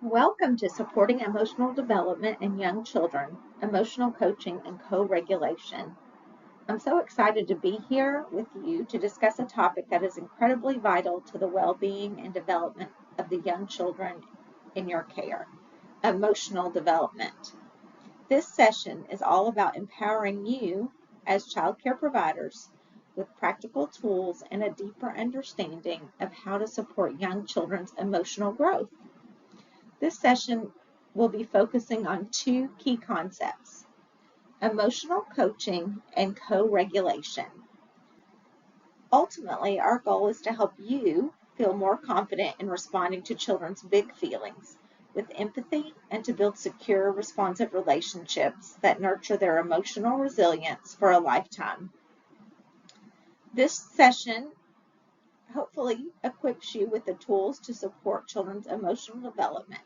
Welcome to Supporting Emotional Development in Young Children, Emotional Coaching and Co-Regulation. I'm so excited to be here with you to discuss a topic that is incredibly vital to the well-being and development of the young children in your care, emotional development. This session is all about empowering you as child care providers with practical tools and a deeper understanding of how to support young children's emotional growth. This session will be focusing on two key concepts: emotional coaching and co-regulation. Ultimately, our goal is to help you feel more confident in responding to children's big feelings with empathy and to build secure, responsive relationships that nurture their emotional resilience for a lifetime. This session hopefully equips you with the tools to support children's emotional development.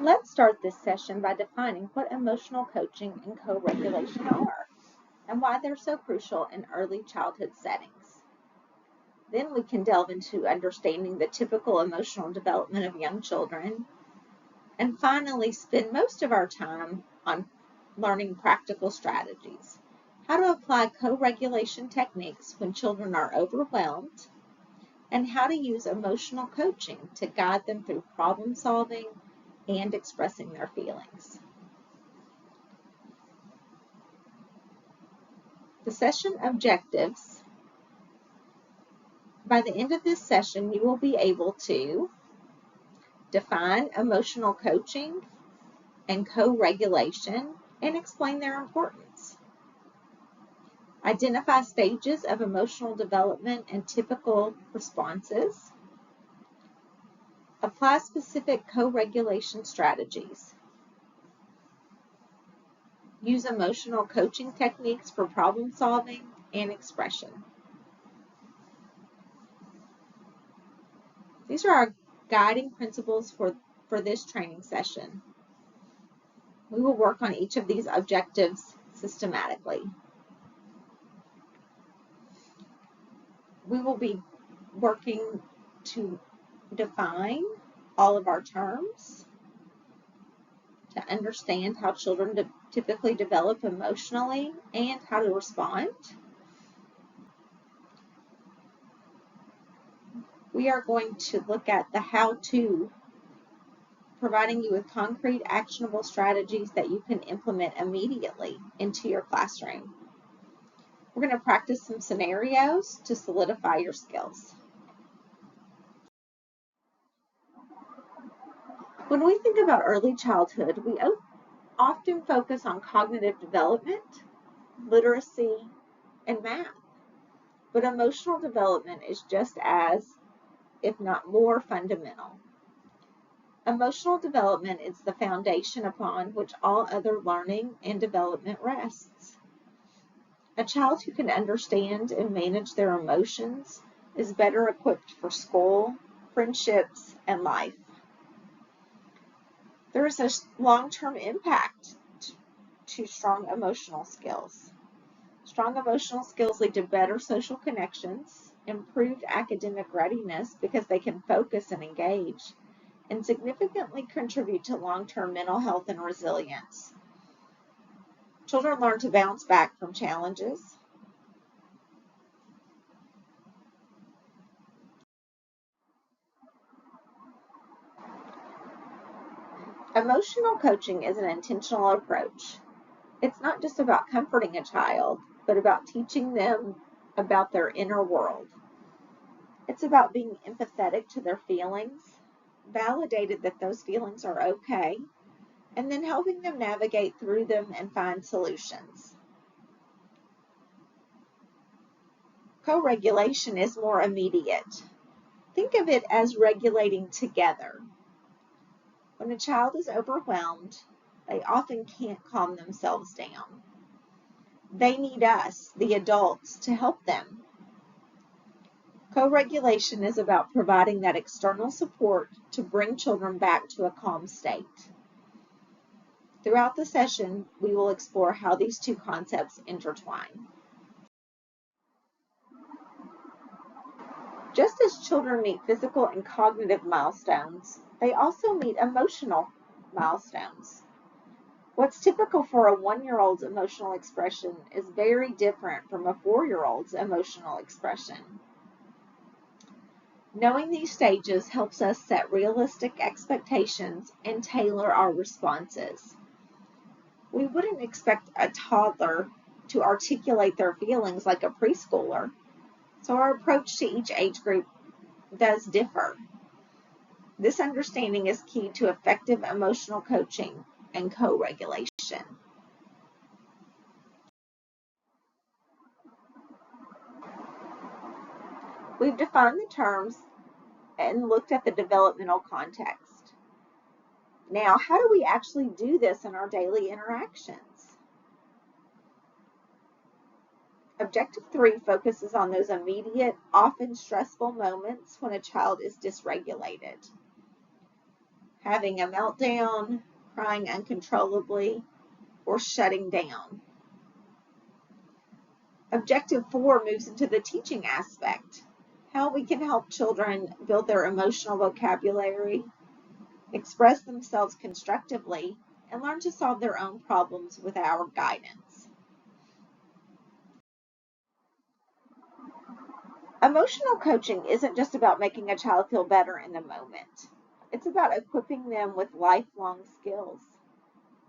Let's start this session by defining what emotional coaching and co-regulation are and why they're so crucial in early childhood settings. Then we can delve into understanding the typical emotional development of young children, and finally spend most of our time on learning practical strategies, how to apply co-regulation techniques when children are overwhelmed, and how to use emotional coaching to guide them through problem solving and expressing their feelings. The session objectives. By the end of this session, you will be able to define emotional coaching and co-regulation and explain their importance. Identify stages of emotional development and typical responses. Apply specific co-regulation strategies. Use emotional coaching techniques for problem solving and expression. These are our guiding principles for this training session. We will work on each of these objectives systematically. We will be working to define all of our terms, to understand how children typically develop emotionally and how to respond. We are going to look at the how-to, providing you with concrete, actionable strategies that you can implement immediately into your classroom. We're going to practice some scenarios to solidify your skills. When we think about early childhood, we often focus on cognitive development, literacy, and math. But emotional development is just as, if not more, fundamental. Emotional development is the foundation upon which all other learning and development rests. A child who can understand and manage their emotions is better equipped for school, friendships, and life. There is a long-term impact to strong emotional skills. Strong emotional skills lead to better social connections, improved academic readiness because they can focus and engage, and significantly contribute to long-term mental health and resilience. Children learn to bounce back from challenges. Emotional coaching is an intentional approach. It's not just about comforting a child, but about teaching them about their inner world. It's about being empathetic to their feelings, validated that those feelings are okay, and then helping them navigate through them and find solutions. Co-regulation is more immediate. Think of it as regulating together. When a child is overwhelmed, they often can't calm themselves down. They need us, the adults, to help them. Co-regulation is about providing that external support to bring children back to a calm state. Throughout the session, we will explore how these two concepts intertwine. Just as children meet physical and cognitive milestones, they also meet emotional milestones. What's typical for a 1-year-old's emotional expression is very different from a 4-year-old's emotional expression. Knowing these stages helps us set realistic expectations and tailor our responses. We wouldn't expect a toddler to articulate their feelings like a preschooler, so our approach to each age group does differ. This understanding is key to effective emotional coaching and co-regulation. We've defined the terms and looked at the developmental context. Now, how do we actually do this in our daily interactions? Objective 3 focuses on those immediate, often stressful moments when a child is dysregulated. Having a meltdown, crying uncontrollably, or shutting down. Objective 4 moves into the teaching aspect, how we can help children build their emotional vocabulary, express themselves constructively, and learn to solve their own problems with our guidance. Emotional coaching isn't just about making a child feel better in the moment. It's about equipping them with lifelong skills.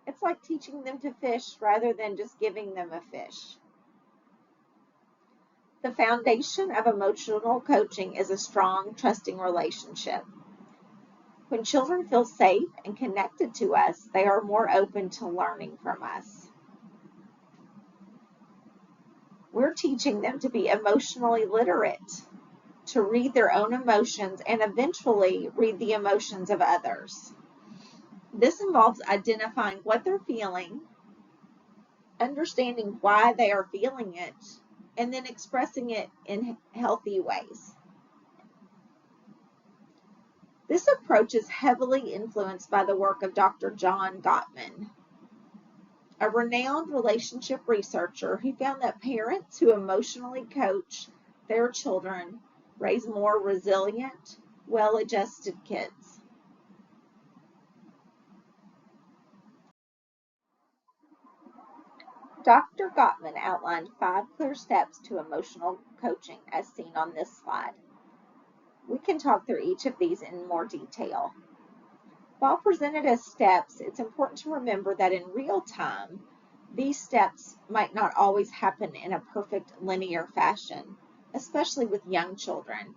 It's like teaching them to fish rather than just giving them a fish. The foundation of emotional coaching is a strong, trusting relationship. When children feel safe and connected to us, they are more open to learning from us. We're teaching them to be emotionally literate, to read their own emotions, and eventually read the emotions of others. This involves identifying what they're feeling, understanding why they are feeling it, and then expressing it in healthy ways. This approach is heavily influenced by the work of Dr. John Gottman, a renowned relationship researcher who found that parents who emotionally coach their children raise more resilient, well-adjusted kids. Dr. Gottman outlined 5 clear steps to emotional coaching as seen on this slide. We can talk through each of these in more detail. While presented as steps, it's important to remember that in real time, these steps might not always happen in a perfect linear fashion, especially with young children.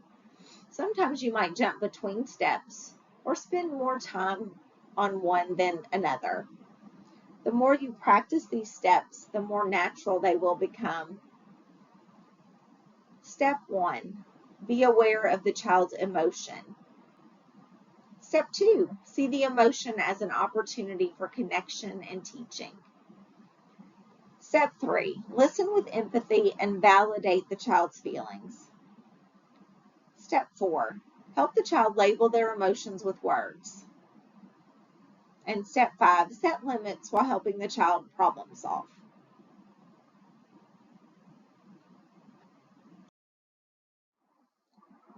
Sometimes you might jump between steps or spend more time on one than another. The more you practice these steps, the more natural they will become. Step 1, be aware of the child's emotion. Step 2, see the emotion as an opportunity for connection and teaching. Step 3, listen with empathy and validate the child's feelings. Step 4, help the child label their emotions with words. And step 5, set limits while helping the child problem solve.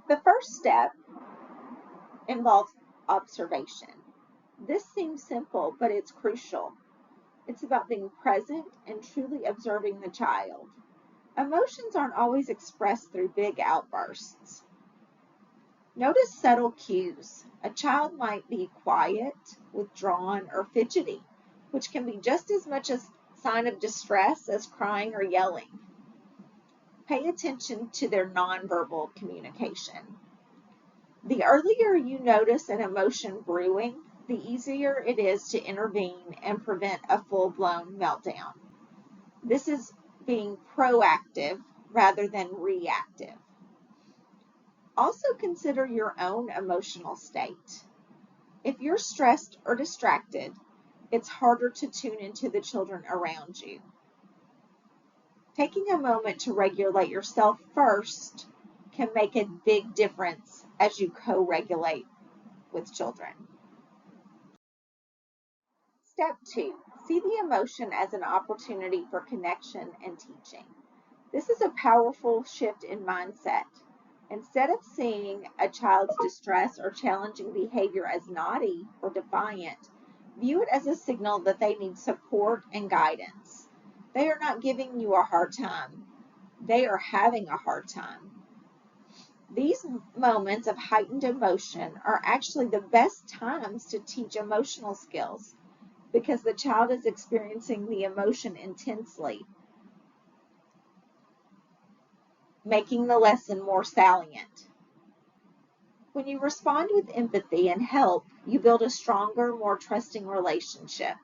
The first step involves observation. This seems simple, but it's crucial. It's about being present and truly observing the child. Emotions aren't always expressed through big outbursts. Notice subtle cues. A child might be quiet, withdrawn, or fidgety, which can be just as much a sign of distress as crying or yelling. Pay attention to their nonverbal communication. The earlier you notice an emotion brewing, the easier it is to intervene and prevent a full-blown meltdown. This is being proactive rather than reactive. Also consider your own emotional state. If you're stressed or distracted, it's harder to tune into the children around you. Taking a moment to regulate yourself first can make a big difference as you co-regulate with children. Step 2, see the emotion as an opportunity for connection and teaching. This is a powerful shift in mindset. Instead of seeing a child's distress or challenging behavior as naughty or defiant, view it as a signal that they need support and guidance. They are not giving you a hard time. They are having a hard time. These moments of heightened emotion are actually the best times to teach emotional skills because the child is experiencing the emotion intensely, making the lesson more salient. When you respond with empathy and help, you build a stronger, more trusting relationship.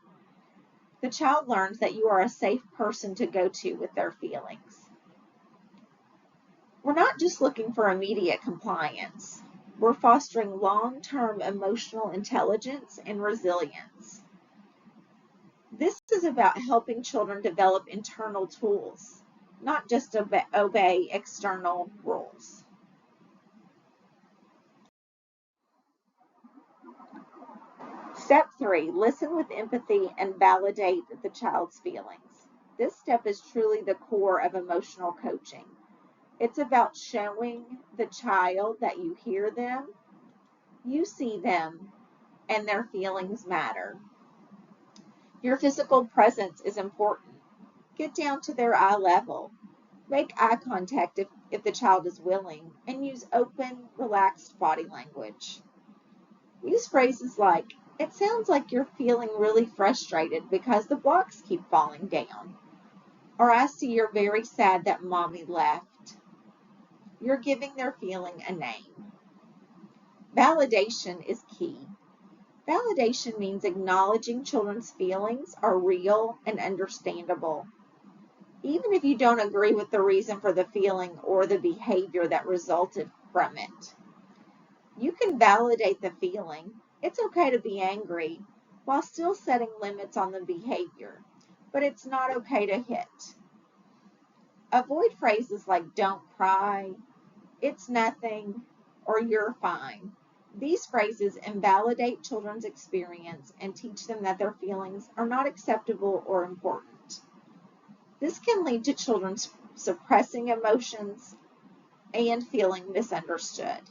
The child learns that you are a safe person to go to with their feelings. We're not just looking for immediate compliance. We're fostering long-term emotional intelligence and resilience. This is about helping children develop internal tools, not just obey external rules. Step 3, listen with empathy and validate the child's feelings. This step is truly the core of emotional coaching. It's about showing the child that you hear them, you see them, and their feelings matter. Your physical presence is important. Get down to their eye level. Make eye contact if the child is willing, and use open, relaxed body language. Use phrases like, "It sounds like you're feeling really frustrated because the blocks keep falling down," or "I see you're very sad that mommy left." You're giving their feeling a name. Validation is key. Validation means acknowledging children's feelings are real and understandable, even if you don't agree with the reason for the feeling or the behavior that resulted from it. You can validate the feeling. It's okay to be angry while still setting limits on the behavior, but it's not okay to hit. Avoid phrases like "don't cry," "it's nothing," or "you're fine." These phrases invalidate children's experience and teach them that their feelings are not acceptable or important. This can lead to children suppressing emotions and feeling misunderstood.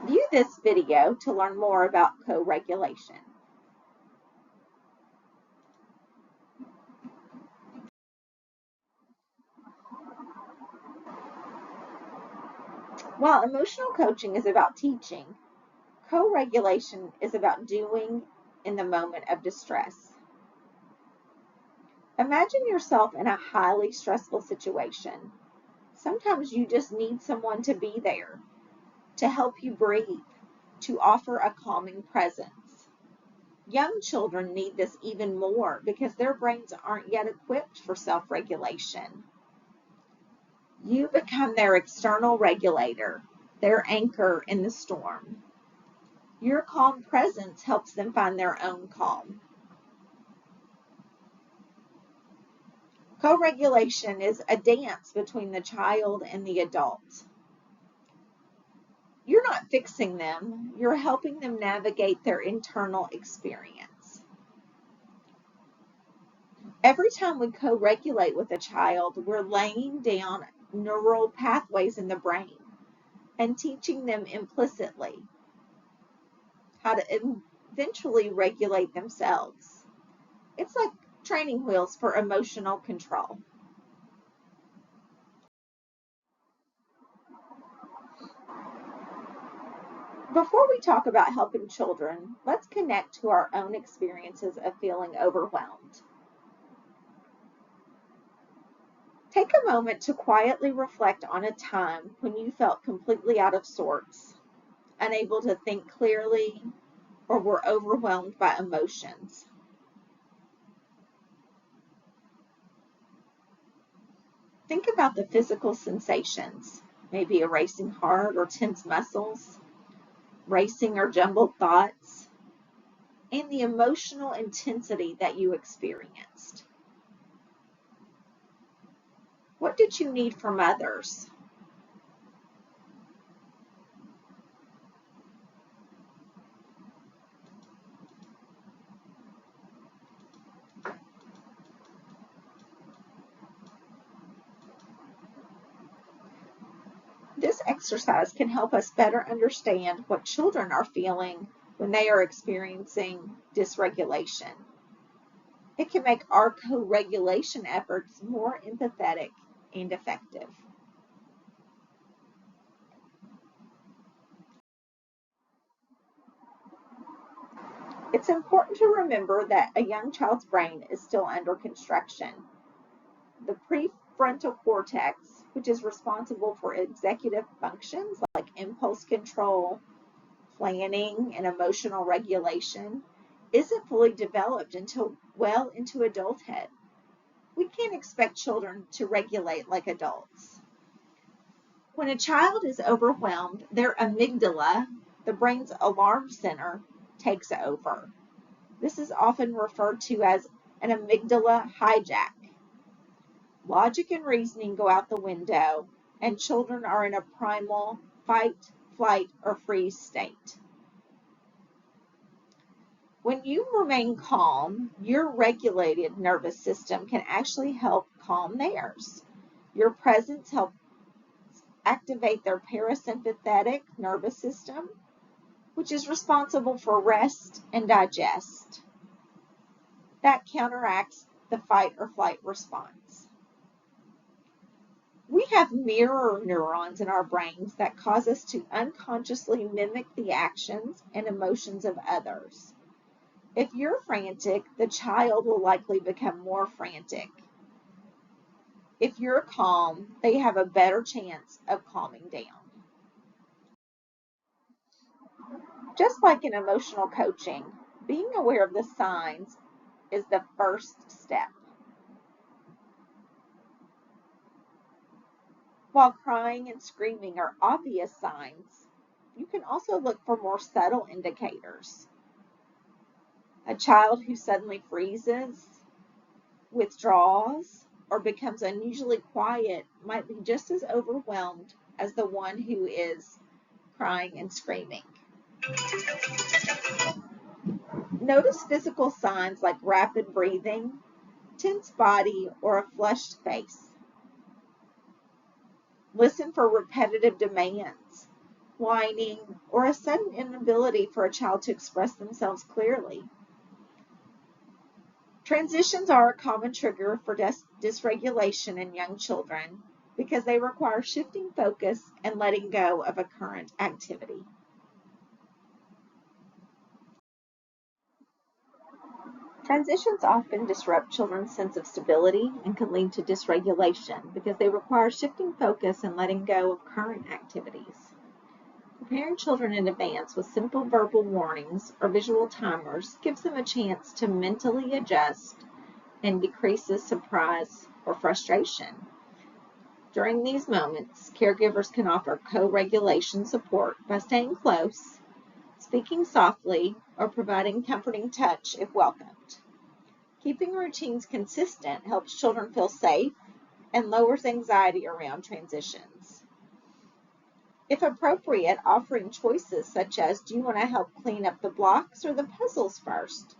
View this video to learn more about co-regulation. While emotional coaching is about teaching, co-regulation is about doing in the moment of distress. Imagine yourself in a highly stressful situation. Sometimes you just need someone to be there, to help you breathe, to offer a calming presence. Young children need this even more because their brains aren't yet equipped for self-regulation. You become their external regulator, their anchor in the storm. Your calm presence helps them find their own calm. Co-regulation is a dance between the child and the adult. You're not fixing them, you're helping them navigate their internal experience. Every time we co-regulate with a child, we're laying down neural pathways in the brain and teaching them implicitly how to eventually regulate themselves. It's like training wheels for emotional control. Before we talk about helping children, let's connect to our own experiences of feeling overwhelmed. Take a moment to quietly reflect on a time when you felt completely out of sorts, unable to think clearly, or were overwhelmed by emotions. Think about the physical sensations, maybe a racing heart or tense muscles, racing or jumbled thoughts, and the emotional intensity that you experienced. What did you need from others? This exercise can help us better understand what children are feeling when they are experiencing dysregulation. It can make our co-regulation efforts more empathetic and effective. It's important to remember that a young child's brain is still under construction. The prefrontal cortex, which is responsible for executive functions like impulse control, planning, and emotional regulation, isn't fully developed until well into adulthood. We can't expect children to regulate like adults. When a child is overwhelmed, their amygdala, the brain's alarm center, takes over. This is often referred to as an amygdala hijack. Logic and reasoning go out the window, and children are in a primal fight, flight, or freeze state. When you remain calm, your regulated nervous system can actually help calm theirs. Your presence helps activate their parasympathetic nervous system, which is responsible for rest and digest. That counteracts the fight or flight response. We have mirror neurons in our brains that cause us to unconsciously mimic the actions and emotions of others. If you're frantic, the child will likely become more frantic. If you're calm, they have a better chance of calming down. Just like in emotional coaching, being aware of the signs is the first step. While crying and screaming are obvious signs, you can also look for more subtle indicators. A child who suddenly freezes, withdraws, or becomes unusually quiet might be just as overwhelmed as the one who is crying and screaming. Notice physical signs like rapid breathing, tense body, or a flushed face. Listen for repetitive demands, whining, or a sudden inability for a child to express themselves clearly. Transitions are a common trigger for dysregulation in young children because they require shifting focus and letting go of a current activity. Transitions often disrupt children's sense of stability and can lead to dysregulation because they require shifting focus and letting go of current activities. Preparing children in advance with simple verbal warnings or visual timers gives them a chance to mentally adjust and decreases surprise or frustration. During these moments, caregivers can offer co-regulation support by staying close, speaking softly, or providing comforting touch if welcomed. Keeping routines consistent helps children feel safe and lowers anxiety around transitions. If appropriate, offering choices such as, do you want to help clean up the blocks or the puzzles first,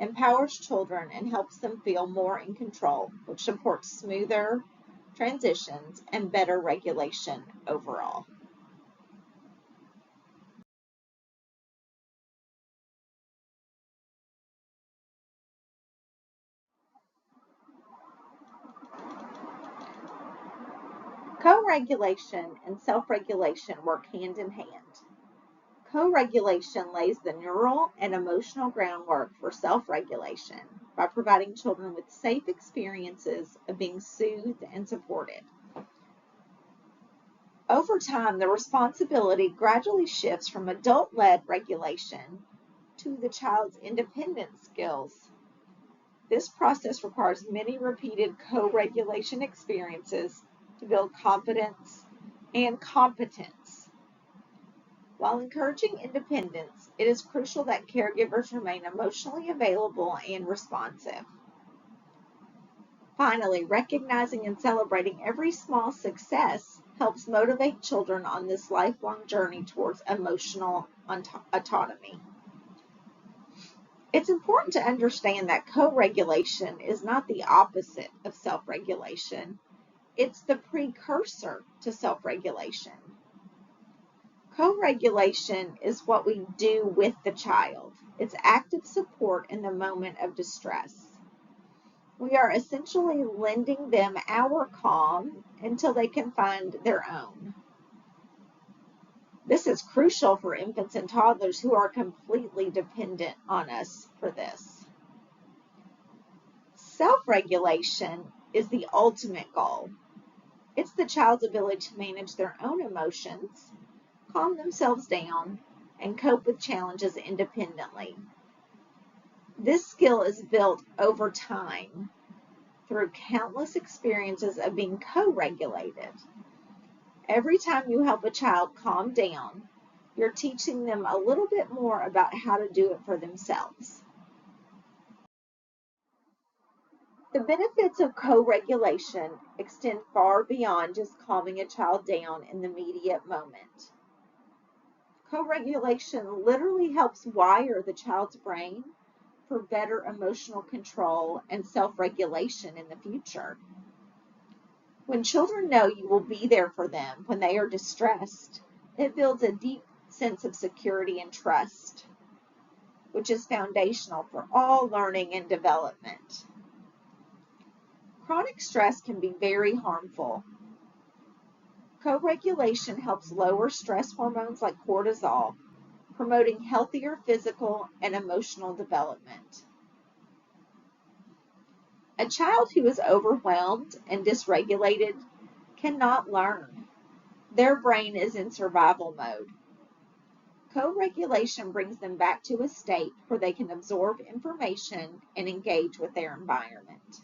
empowers children and helps them feel more in control, which supports smoother transitions and better regulation overall. Co-regulation and self-regulation work hand in hand. Co-regulation lays the neural and emotional groundwork for self-regulation by providing children with safe experiences of being soothed and supported. Over time, the responsibility gradually shifts from adult-led regulation to the child's independent skills. This process requires many repeated co-regulation experiences to build confidence and competence. While encouraging independence, it is crucial that caregivers remain emotionally available and responsive. Finally, recognizing and celebrating every small success helps motivate children on this lifelong journey towards emotional autonomy. It's important to understand that co-regulation is not the opposite of self-regulation. It's the precursor to self-regulation. Co-regulation is what we do with the child. It's active support in the moment of distress. We are essentially lending them our calm until they can find their own. This is crucial for infants and toddlers who are completely dependent on us for this. Self-regulation is the ultimate goal. It's the child's ability to manage their own emotions, calm themselves down, and cope with challenges independently. This skill is built over time through countless experiences of being co-regulated. Every time you help a child calm down, you're teaching them a little bit more about how to do it for themselves. The benefits of co-regulation extend far beyond just calming a child down in the immediate moment. Co-regulation literally helps wire the child's brain for better emotional control and self-regulation in the future. When children know you will be there for them when they are distressed, it builds a deep sense of security and trust, which is foundational for all learning and development. Chronic stress can be very harmful. Co-regulation helps lower stress hormones like cortisol, promoting healthier physical and emotional development. A child who is overwhelmed and dysregulated cannot learn. Their brain is in survival mode. Co-regulation brings them back to a state where they can absorb information and engage with their environment.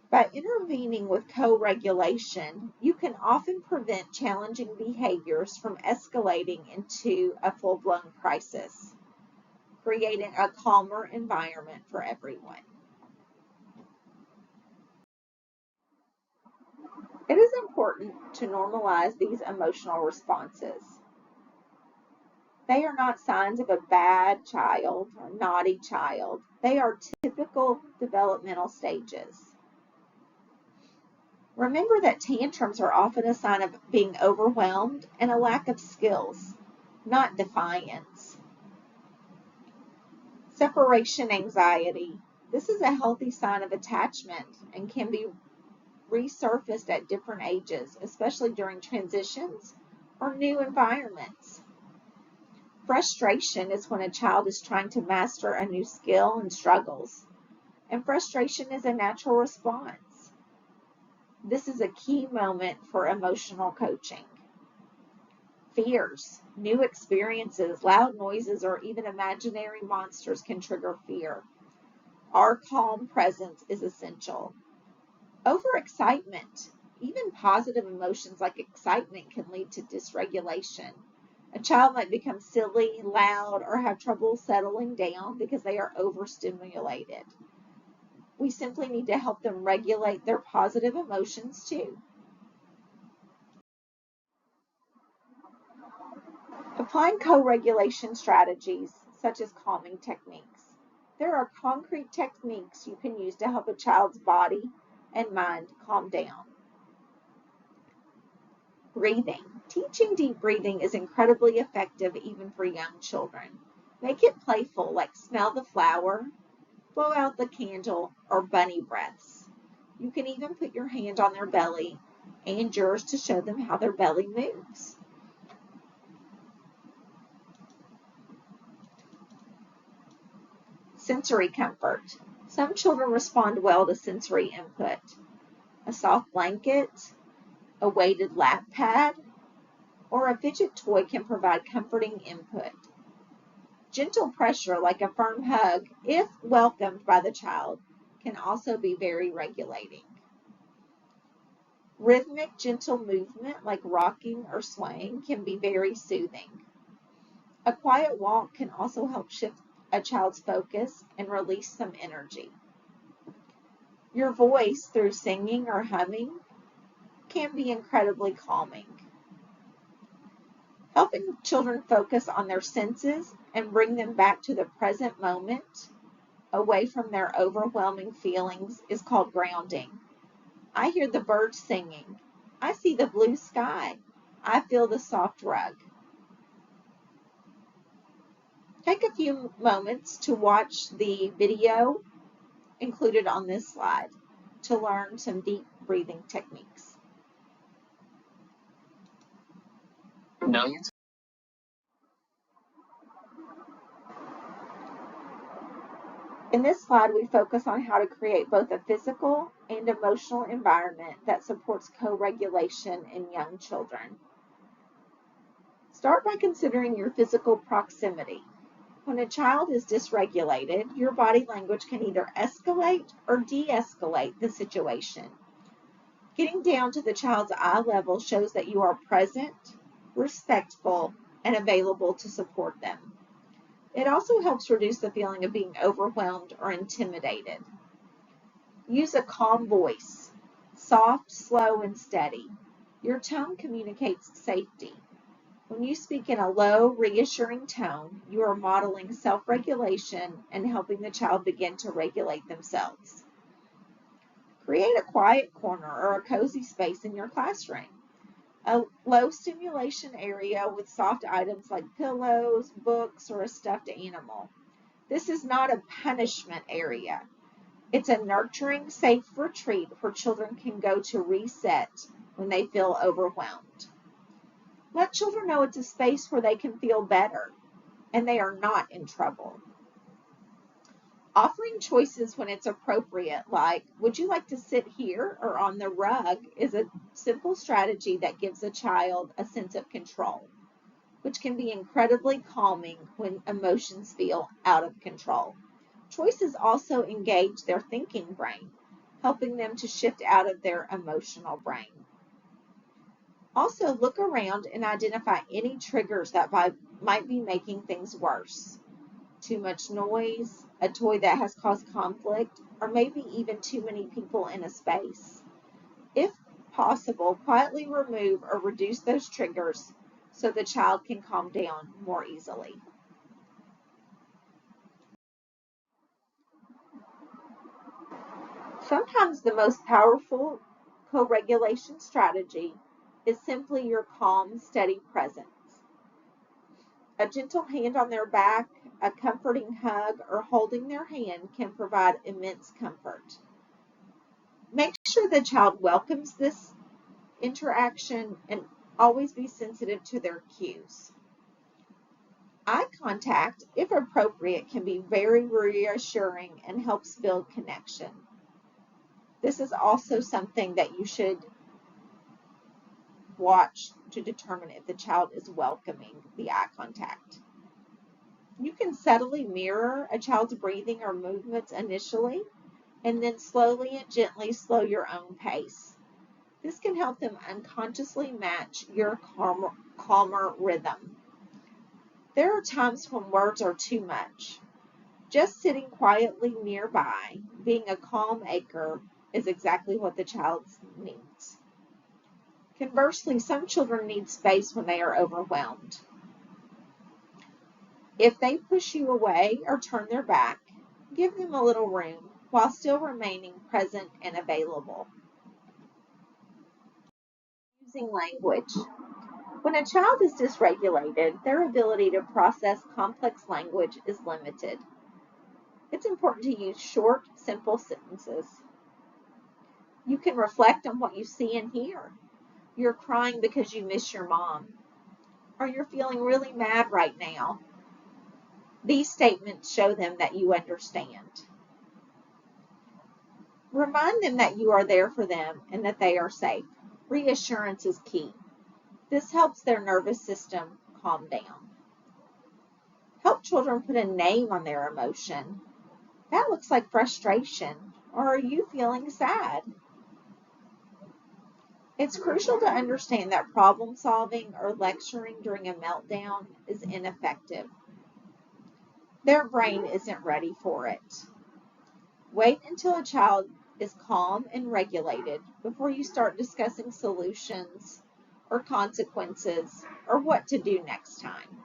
By intervening with co-regulation, you can often prevent challenging behaviors from escalating into a full-blown crisis, creating a calmer environment for everyone. It is important to normalize these emotional responses. They are not signs of a bad child or naughty child. They are typical developmental stages. Remember that tantrums are often a sign of being overwhelmed and a lack of skills, not defiance. Separation anxiety. This is a healthy sign of attachment and can be resurfaced at different ages, especially during transitions or new environments. Frustration is when a child is trying to master a new skill and struggles, and frustration is a natural response. This is a key moment for emotional coaching. Fears, new experiences, loud noises, or even imaginary monsters can trigger fear. Our calm presence is essential. Overexcitement, even positive emotions like excitement, can lead to dysregulation. A child might become silly, loud, or have trouble settling down because they are overstimulated. We simply need to help them regulate their positive emotions too. Applying co-regulation strategies, such as calming techniques. There are concrete techniques you can use to help a child's body and mind calm down. Breathing. Teaching deep breathing is incredibly effective even for young children. Make it playful, like smell the flower, blow out the candle, or bunny breaths. You can even put your hand on their belly and yours to show them how their belly moves. Sensory comfort. Some children respond well to sensory input. A soft blanket, a weighted lap pad, or a fidget toy can provide comforting input. Gentle pressure, like a firm hug, if welcomed by the child, can also be very regulating. Rhythmic, gentle movement, like rocking or swaying, can be very soothing. A quiet walk can also help shift a child's focus and release some energy. Your voice, through singing or humming, can be incredibly calming. Helping children focus on their senses and bring them back to the present moment, away from their overwhelming feelings, is called grounding. I hear the birds singing. I see the blue sky. I feel the soft rug. Take a few moments to watch the video included on this slide to learn some deep breathing techniques. Millions. In this slide, we focus on how to create both a physical and emotional environment that supports co-regulation in young children. Start by considering your physical proximity. When a child is dysregulated, your body language can either escalate or de-escalate the situation. Getting down to the child's eye level shows that you are present, respectful, and available to support them. It also helps reduce the feeling of being overwhelmed or intimidated. Use a calm voice, soft, slow, and steady. Your tone communicates safety. When you speak in a low, reassuring tone, you are modeling self-regulation and helping the child begin to regulate themselves. Create a quiet corner or a cozy space in your classroom. A low stimulation area with soft items like pillows, books, or a stuffed animal. This is not a punishment area. It's a nurturing, safe retreat where children can go to reset when they feel overwhelmed. Let children know it's a space where they can feel better and they are not in trouble. Offering choices when it's appropriate, like, would you like to sit here or on the rug, is a simple strategy that gives a child a sense of control, which can be incredibly calming when emotions feel out of control. Choices also engage their thinking brain, helping them to shift out of their emotional brain. Also, look around and identify any triggers that might be making things worse. Too much noise, a toy that has caused conflict, or maybe even too many people in a space. If possible, quietly remove or reduce those triggers so the child can calm down more easily. Sometimes the most powerful co-regulation strategy is simply your calm, steady presence. A gentle hand on their back, a comforting hug, or holding their hand can provide immense comfort. Make sure the child welcomes this interaction and always be sensitive to their cues. Eye contact, if appropriate, can be very reassuring and helps build connection. This is also something that you should watch to determine if the child is welcoming the eye contact. You can subtly mirror a child's breathing or movements initially, and then slowly and gently slow your own pace. This can help them unconsciously match your calmer rhythm. There are times when words are too much. Just sitting quietly nearby, being a calm anchor, is exactly what the child needs. Conversely, some children need space when they are overwhelmed. If they push you away or turn their back, give them a little room while still remaining present and available. Using language. When a child is dysregulated, their ability to process complex language is limited. It's important to use short, simple sentences. You can reflect on what you see and hear. You're crying because you miss your mom, or you're feeling really mad right now. These statements show them that you understand. Remind them that you are there for them and that they are safe. Reassurance is key. This helps their nervous system calm down. Help children put a name on their emotion. That looks like frustration. Or are you feeling sad? It's crucial to understand that problem solving or lecturing during a meltdown is ineffective. Their brain isn't ready for it. Wait until a child is calm and regulated before you start discussing solutions or consequences or what to do next time.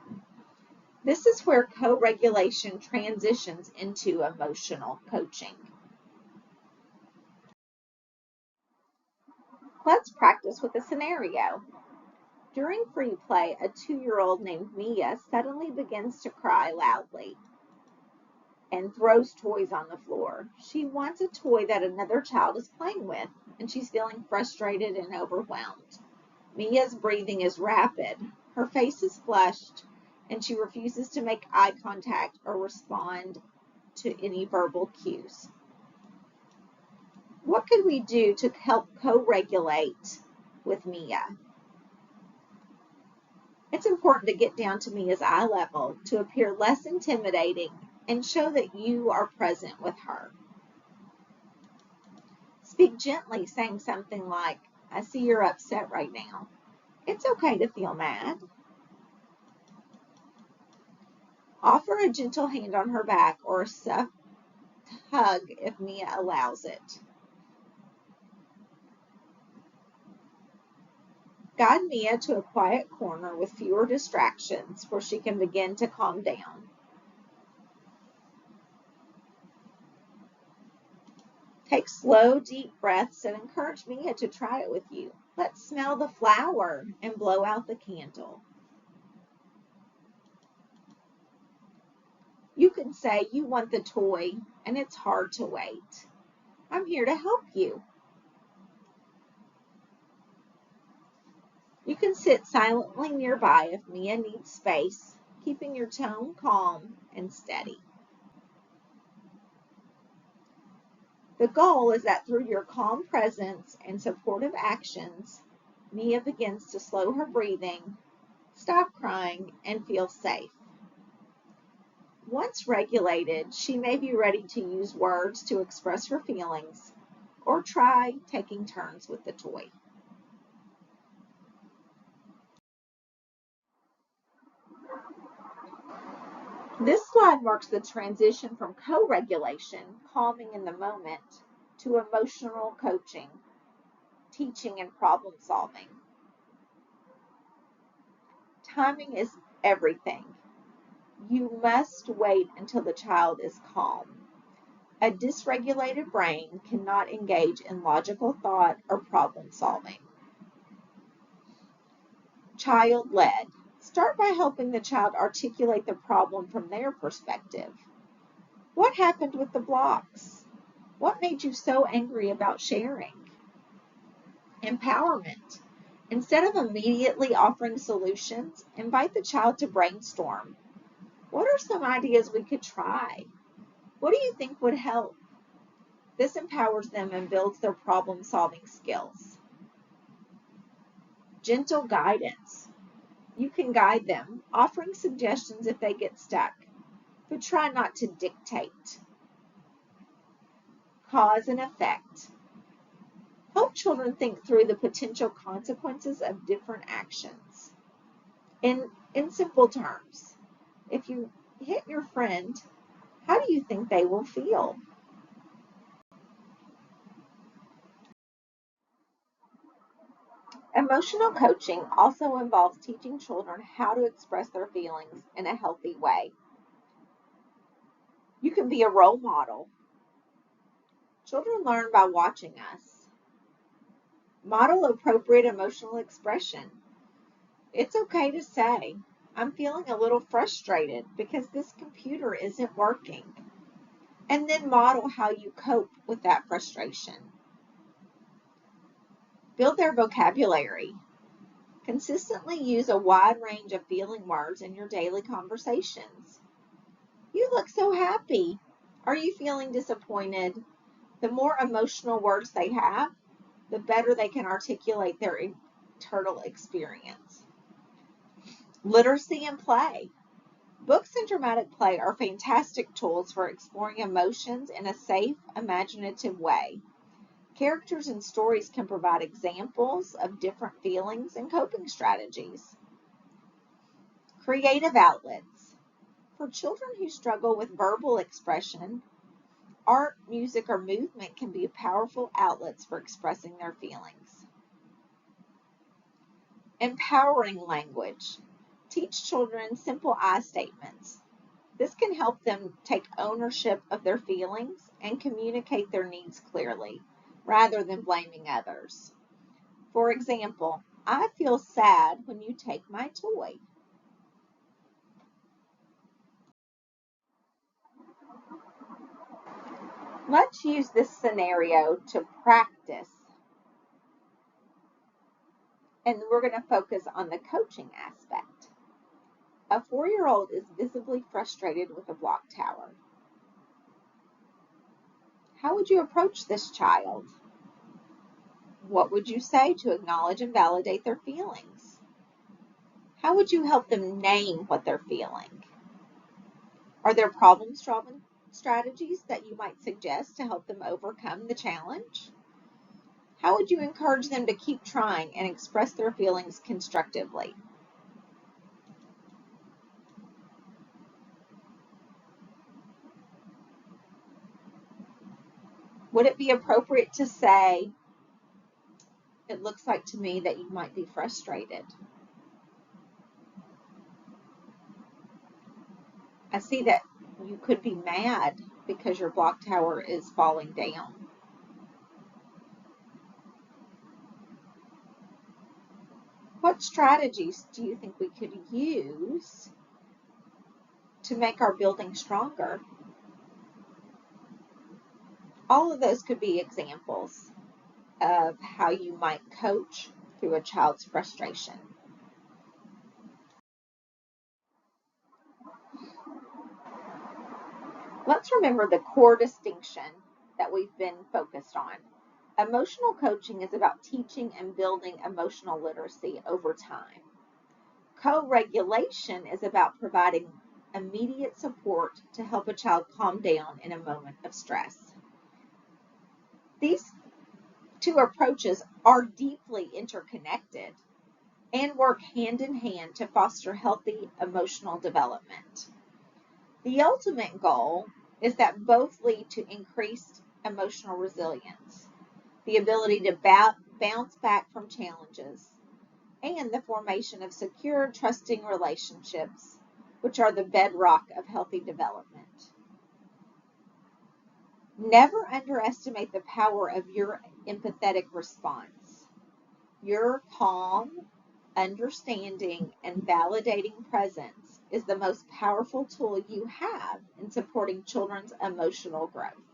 This is where co-regulation transitions into emotional coaching. Let's practice with a scenario. During free play, a 2-year-old named Mia suddenly begins to cry loudly and throws toys on the floor. She wants a toy that another child is playing with, and she's feeling frustrated and overwhelmed. Mia's breathing is rapid, her face is flushed, and she refuses to make eye contact or respond to any verbal cues. What could we do to help co-regulate with Mia? It's important to get down to Mia's eye level to appear less intimidating and show that you are present with her. Speak gently, saying something like, "I see you're upset right now. It's okay to feel mad." Offer a gentle hand on her back or a soft hug if Mia allows it. Guide Mia to a quiet corner with fewer distractions where she can begin to calm down. Take slow, deep breaths and encourage Mia to try it with you. Let's smell the flower and blow out the candle. You can say you want the toy and it's hard to wait. I'm here to help you. You can sit silently nearby if Mia needs space, keeping your tone calm and steady. The goal is that through your calm presence and supportive actions, Mia begins to slow her breathing, stop crying, and feel safe. Once regulated, she may be ready to use words to express her feelings or try taking turns with the toy. This slide marks the transition from co-regulation, calming in the moment, to emotional coaching, teaching, and problem solving. Timing is everything. You must wait until the child is calm. A dysregulated brain cannot engage in logical thought or problem solving. Child-led. Start by helping the child articulate the problem from their perspective. What happened with the blocks? What made you so angry about sharing? Empowerment. Instead of immediately offering solutions, invite the child to brainstorm. What are some ideas we could try? What do you think would help? This empowers them and builds their problem-solving skills. Gentle guidance. You can guide them, offering suggestions if they get stuck, but try not to dictate. Cause and effect. Help children think through the potential consequences of different actions. In simple terms, if you hit your friend, how do you think they will feel? Emotional coaching also involves teaching children how to express their feelings in a healthy way. You can be a role model. Children learn by watching us. Model appropriate emotional expression. It's okay to say, "I'm feeling a little frustrated because this computer isn't working." And then model how you cope with that frustration. Build their vocabulary. Consistently use a wide range of feeling words in your daily conversations. "You look so happy." "Are you feeling disappointed?" The more emotional words they have, the better they can articulate their internal experience. Literacy and play. Books and dramatic play are fantastic tools for exploring emotions in a safe, imaginative way. Characters and stories can provide examples of different feelings and coping strategies. Creative outlets. For children who struggle with verbal expression, Art, music, or movement can be powerful outlets for expressing their feelings. Empowering language. Teach children simple I statements. This can help them take ownership of their feelings and communicate their needs clearly, rather than blaming others. For example, I feel sad when you take my toy. Let's use this scenario to practice, and we're going to focus on the coaching aspect. A 4-year-old is visibly frustrated with a block tower. How would you approach this child? What would you say to acknowledge and validate their feelings? How would you help them name what they're feeling? Are there problem-solving strategies that you might suggest to help them overcome the challenge? How would you encourage them to keep trying and express their feelings constructively? Would it be appropriate to say, "It looks like to me that you might be frustrated. I see that you could be mad because your block tower is falling down." What strategies do you think we could use to make our building stronger? All of those could be examples of how you might coach through a child's frustration. Let's remember the core distinction that we've been focused on. Emotional coaching is about teaching and building emotional literacy over time. Co-regulation is about providing immediate support to help a child calm down in a moment of stress. These two approaches are deeply interconnected and work hand in hand to foster healthy emotional development. The ultimate goal is that both lead to increased emotional resilience, the ability to bounce back from challenges, and the formation of secure, trusting relationships, which are the bedrock of healthy development. Never underestimate the power of your empathetic response. Your calm, understanding, and validating presence is the most powerful tool you have in supporting children's emotional growth.